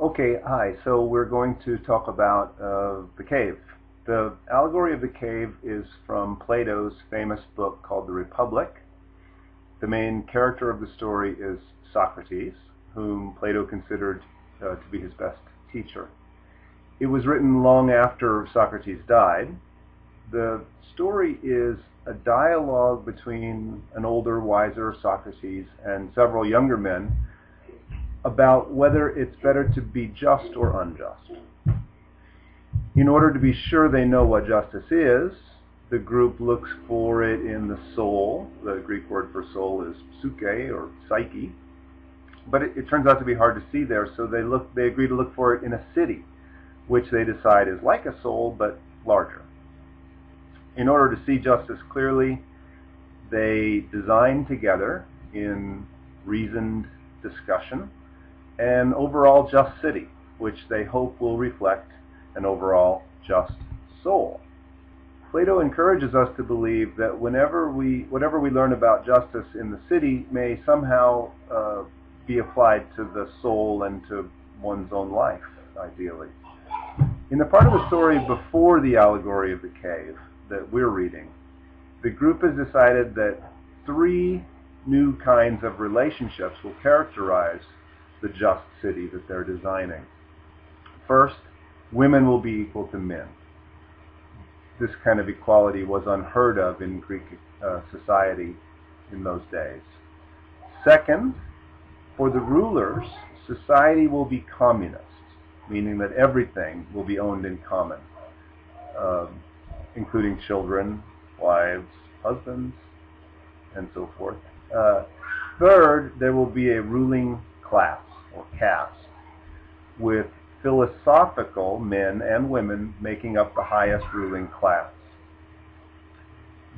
Okay, hi. So we're going to talk about the cave. The allegory of the cave is from Plato's famous book called The Republic. The main character of the story is Socrates, whom Plato considered to be his best teacher. It was written long after Socrates died. The story is a dialogue between an older, wiser Socrates and several younger men about whether it's better to be just or unjust. In order to be sure they know what justice is, the group looks for it in the soul. The Greek word for soul is psyche or psyche. But it turns out to be hard to see there, so they agree to look for it in a city, which they decide is like a soul but larger. In order to see justice clearly, they design together in reasoned discussion an overall just city, which they hope will reflect an overall just soul. Plato encourages us to believe that whatever we learn about justice in the city may somehow be applied to the soul and to one's own life, ideally. In the part of the story before the allegory of the cave that we're reading, the group has decided that three new kinds of relationships will characterize the just city that they're designing. First, women will be equal to men. This kind of equality was unheard of in Greek society in those days. Second, for the rulers, society will be communist, meaning that everything will be owned in common, including children, wives, husbands, and so forth. Third, there will be a ruling class or caste with philosophical men and women making up the highest ruling class.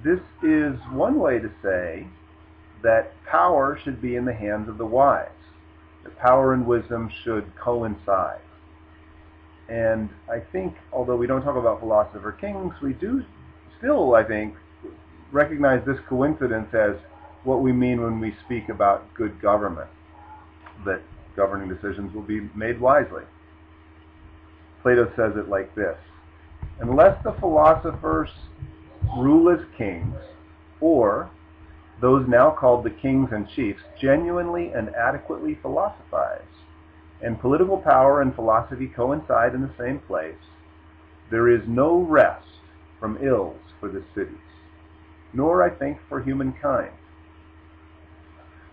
This is one way to say that power should be in the hands of the wise. That power and wisdom should coincide. And I think, although we don't talk about philosopher kings, we do still, I think, recognize this coincidence as what we mean when we speak about good government, that governing decisions will be made wisely. Plato says it like this: unless the philosophers rule as kings, or those now called the kings and chiefs genuinely and adequately philosophize, and political power and philosophy coincide in the same place, there is no rest from ills for the cities, nor, I think, for humankind.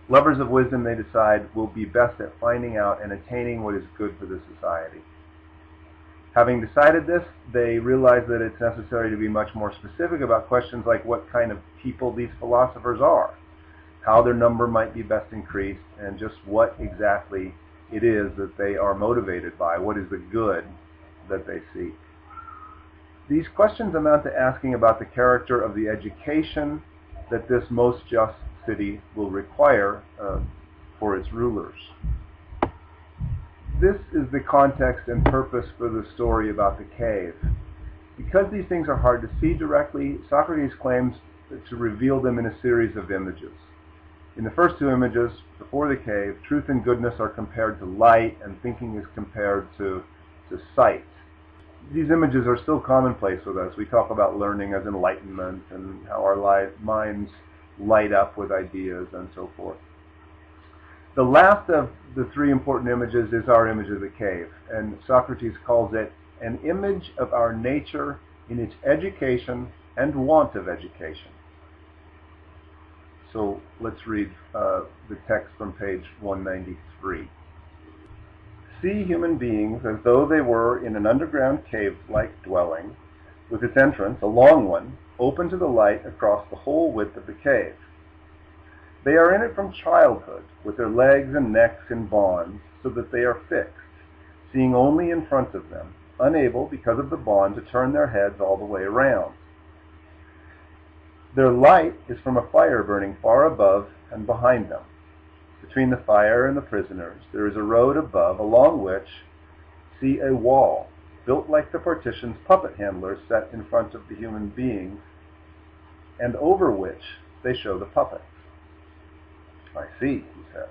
Lovers of wisdom, they decide, will be best at finding out and attaining what is good for the society. Having decided this, they realize that it's necessary to be much more specific about questions like what kind of people these philosophers are, how their number might be best increased, and just what exactly it is that they are motivated by, what is the good that they seek. These questions amount to asking about the character of the education that this most just city will require for its rulers. This is the context and purpose for the story about the cave. Because these things are hard to see directly, Socrates claims to reveal them in a series of images. In the first two images, before the cave, truth and goodness are compared to light, and thinking is compared to sight. These images are still commonplace with us. We talk about learning as enlightenment and how our minds light up with ideas and so forth. The last of the three important images is our image of the cave, and Socrates calls it an image of our nature in its education and want of education. So let's read the text from page 193. See human beings as though they were in an underground cave-like dwelling, with its entrance, a long one, open to the light across the whole width of the cave. They are in it from childhood, with their legs and necks in bonds, so that they are fixed, seeing only in front of them, unable, because of the bond, to turn their heads all the way around. Their light is from a fire burning far above and behind them. Between the fire and the prisoners, there is a road above, along which see a wall, built like the partitions puppet handlers set in front of the human beings, and over which they show the puppets. I see, he says.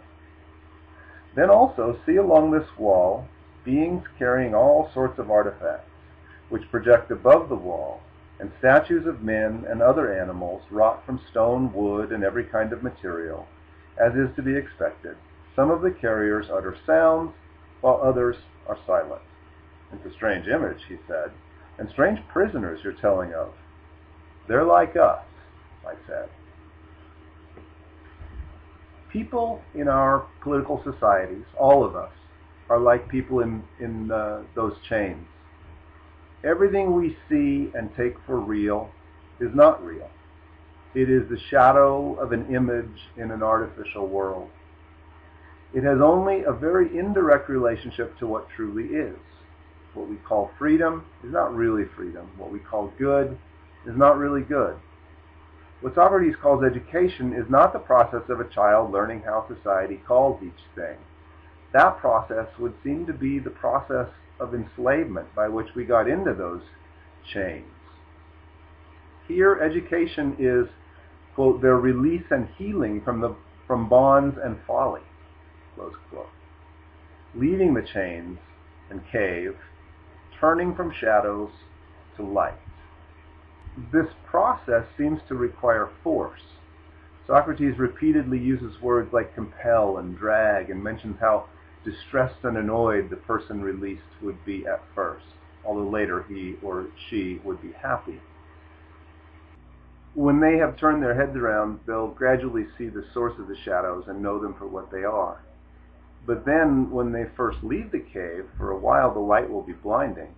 Then also see along this wall beings carrying all sorts of artifacts, which project above the wall, and statues of men and other animals wrought from stone, wood, and every kind of material, as is to be expected. Some of the carriers utter sounds, while others are silent. It's a strange image, he said, and strange prisoners you're telling of. They're like us, I said. People in our political societies, all of us, are like people in those chains. Everything we see and take for real is not real. It is the shadow of an image in an artificial world. It has only a very indirect relationship to what truly is. What we call freedom is not really freedom. What we call good is not really good. What Socrates calls education is not the process of a child learning how society calls each thing. That process would seem to be the process of enslavement by which we got into those chains. Here, education is, quote, their release and healing from bonds and folly, close quote. Leaving the chains and cave, turning from shadows to light. This process seems to require force. Socrates repeatedly uses words like compel and drag, and mentions how distressed and annoyed the person released would be at first, although later he or she would be happy. When they have turned their heads around, they'll gradually see the source of the shadows and know them for what they are. But then, when they first leave the cave, for a while the light will be blinding.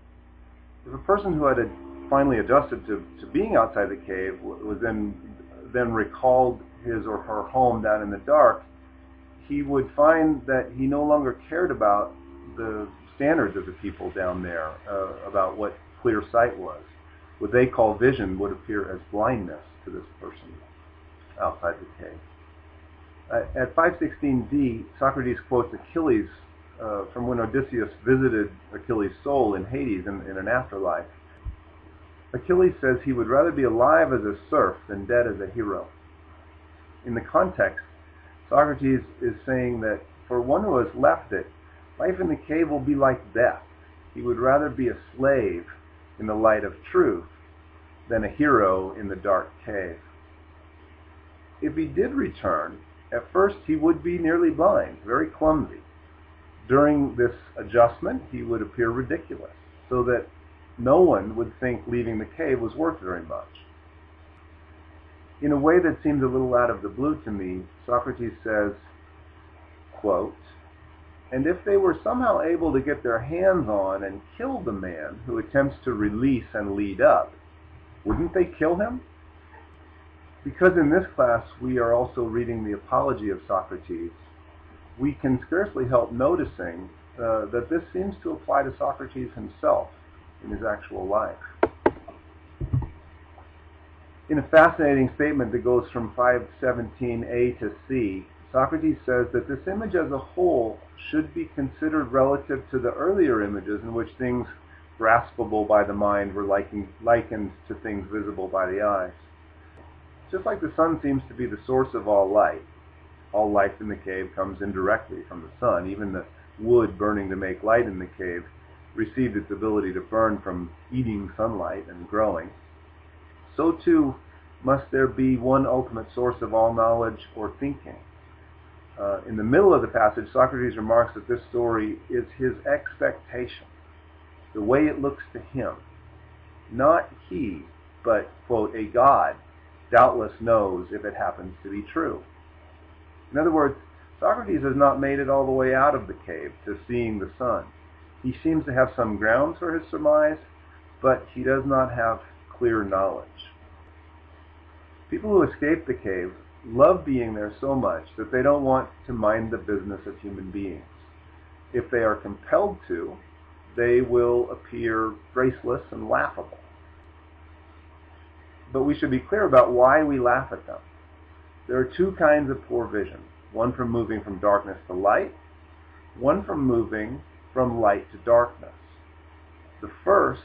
If a person who had finally adjusted to being outside the cave was then recalled his or her home down in the dark, he would find that he no longer cared about the standards of the people down there, about what clear sight was. What they call vision would appear as blindness to this person outside the cave. At 516d, Socrates quotes Achilles from when Odysseus visited Achilles' soul in Hades in an afterlife. Achilles says he would rather be alive as a serf than dead as a hero. In the context, Socrates is saying that for one who has left it, life in the cave will be like death. He would rather be a slave in the light of truth than a hero in the dark cave. If he did return, at first he would be nearly blind, very clumsy. During this adjustment, he would appear ridiculous, so that no one would think leaving the cave was worth very much. In a way that seems a little out of the blue to me, Socrates says, quote, "And if they were somehow able to get their hands on and kill the man who attempts to release and lead up, wouldn't they kill him?" Because in this class we are also reading the Apology of Socrates, we can scarcely help noticing that this seems to apply to Socrates himself in his actual life. In a fascinating statement that goes from 517a to c, Socrates says that this image as a whole should be considered relative to the earlier images in which things graspable by the mind were likened to things visible by the eyes. Just like the sun seems to be the source of all life in the cave comes indirectly from the sun. Even the wood burning to make light in the cave received its ability to burn from eating sunlight and growing. So too must there be one ultimate source of all knowledge or thinking. In the middle of the passage, Socrates remarks that this story is his expectation, the way it looks to him. Not he, but, quote, a god doubtless knows if it happens to be true. In other words, Socrates has not made it all the way out of the cave to seeing the sun. He seems to have some grounds for his surmise, but he does not have clear knowledge. People who escape the cave love being there so much that they don't want to mind the business of human beings. If they are compelled to, they will appear graceless and laughable. But we should be clear about why we laugh at them. There are two kinds of poor vision, one from moving from darkness to light, one from moving from light to darkness. The first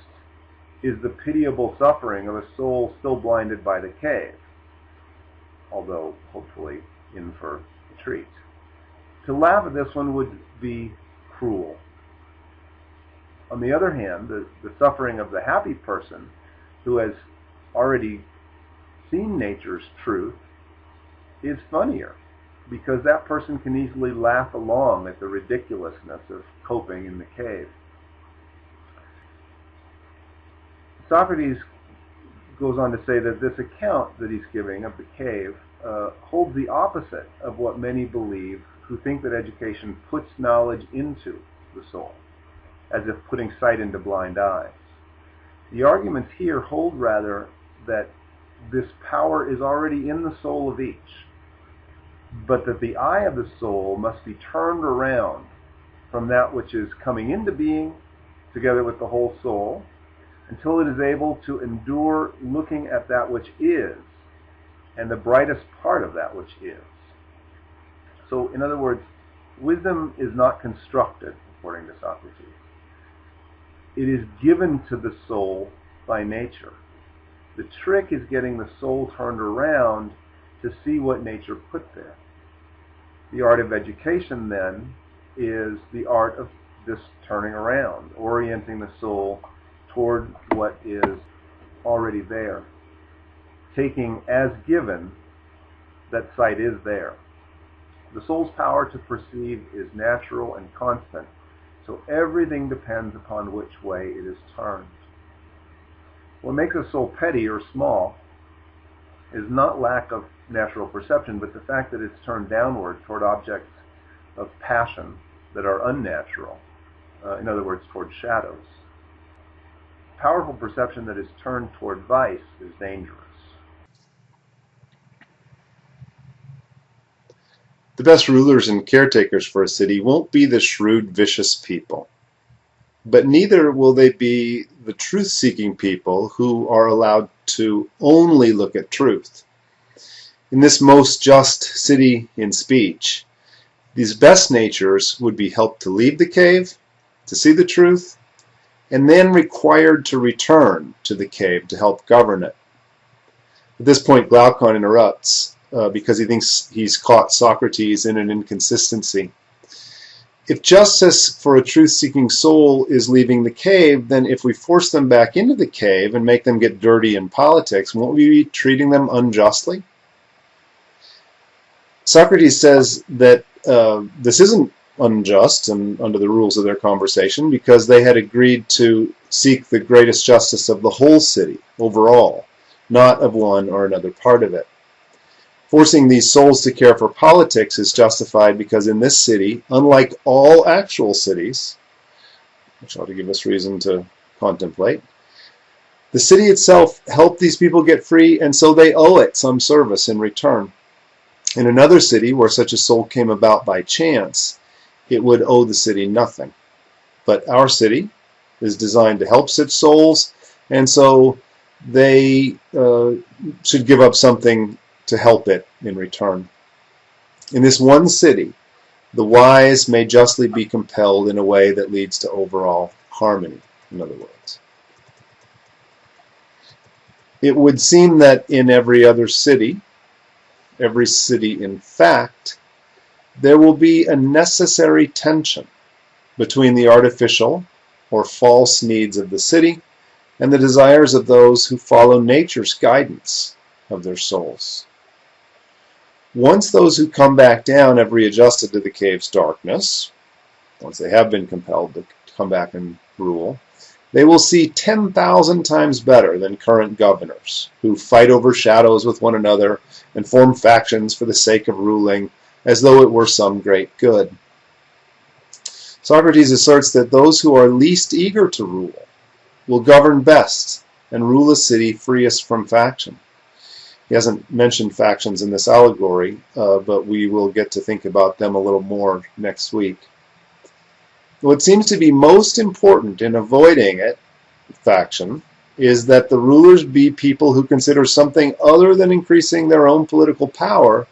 is the pitiable suffering of a soul still blinded by the cave, although hopefully in for a treat. To laugh at this one would be cruel. On the other hand, the suffering of the happy person who has already seen nature's truth is funnier, because that person can easily laugh along at the ridiculousness of coping in the cave. Socrates goes on to say that this account that he's giving of the cave holds the opposite of what many believe who think that education puts knowledge into the soul, as if putting sight into blind eyes. The arguments here hold rather that this power is already in the soul of each, but that the eye of the soul must be turned around from that which is coming into being together with the whole soul until it is able to endure looking at that which is and the brightest part of that which is. So, in other words, wisdom is not constructed, according to Socrates. It is given to the soul by nature. The trick is getting the soul turned around to see what nature put there. The art of education, then, is the art of this turning around, orienting the soul toward what is already there, taking as given that sight is there. The soul's power to perceive is natural and constant, so everything depends upon which way it is turned. What makes a soul petty or small is not lack of natural perception, but the fact that it's turned downward toward objects of passion that are unnatural, in other words, toward shadows. Powerful perception that is turned toward vice is dangerous. The best rulers and caretakers for a city won't be the shrewd, vicious people, but neither will they be the truth-seeking people who are allowed to only look at truth. In this most just city in speech, these best natures would be helped to leave the cave, to see the truth, and then required to return to the cave to help govern it. At this point, Glaucon interrupts because he thinks he's caught Socrates in an inconsistency. If justice for a truth-seeking soul is leaving the cave, then if we force them back into the cave and make them get dirty in politics, won't we be treating them unjustly? Socrates says that this isn't unjust and under the rules of their conversation, because they had agreed to seek the greatest justice of the whole city overall, not of one or another part of it. Forcing these souls to care for politics is justified because in this city, unlike all actual cities, which ought to give us reason to contemplate, the city itself helped these people get free, and so they owe it some service in return. In another city where such a soul came about by chance, it would owe the city nothing. But our city is designed to help such souls, and so they should give up something to help it in return. In this one city, the wise may justly be compelled in a way that leads to overall harmony, in other words. It would seem that in every other city, every city in fact, there will be a necessary tension between the artificial or false needs of the city and the desires of those who follow nature's guidance of their souls. Once those who come back down have readjusted to the cave's darkness, once they have been compelled to come back and rule, they will see 10,000 times better than current governors who fight over shadows with one another and form factions for the sake of ruling as though it were some great good. Socrates asserts that those who are least eager to rule will govern best and rule a city freest from faction. He hasn't mentioned factions in this allegory, but we will get to think about them a little more next week. What seems to be most important in avoiding faction is that the rulers be people who consider something other than increasing their own political power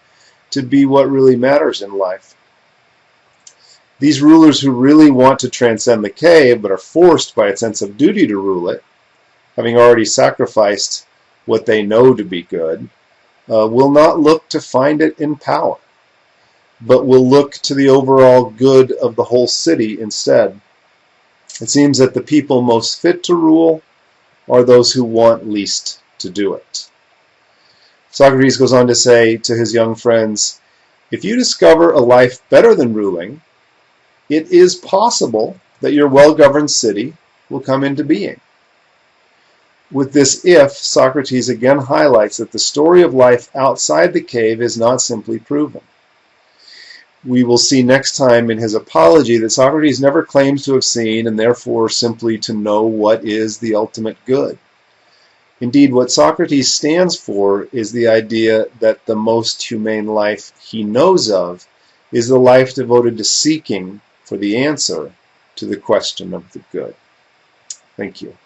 to be what really matters in life. These rulers who really want to transcend the cave but are forced by a sense of duty to rule it, having already sacrificed what they know to be good, will not look to find it in power, but will look to the overall good of the whole city instead. It seems that the people most fit to rule are those who want least to do it. Socrates goes on to say to his young friends, if you discover a life better than ruling, it is possible that your well-governed city will come into being. With this if, Socrates again highlights that the story of life outside the cave is not simply proven. We will see next time in his Apology that Socrates never claims to have seen and therefore simply to know what is the ultimate good. Indeed, what Socrates stands for is the idea that the most humane life he knows of is the life devoted to seeking for the answer to the question of the good. Thank you.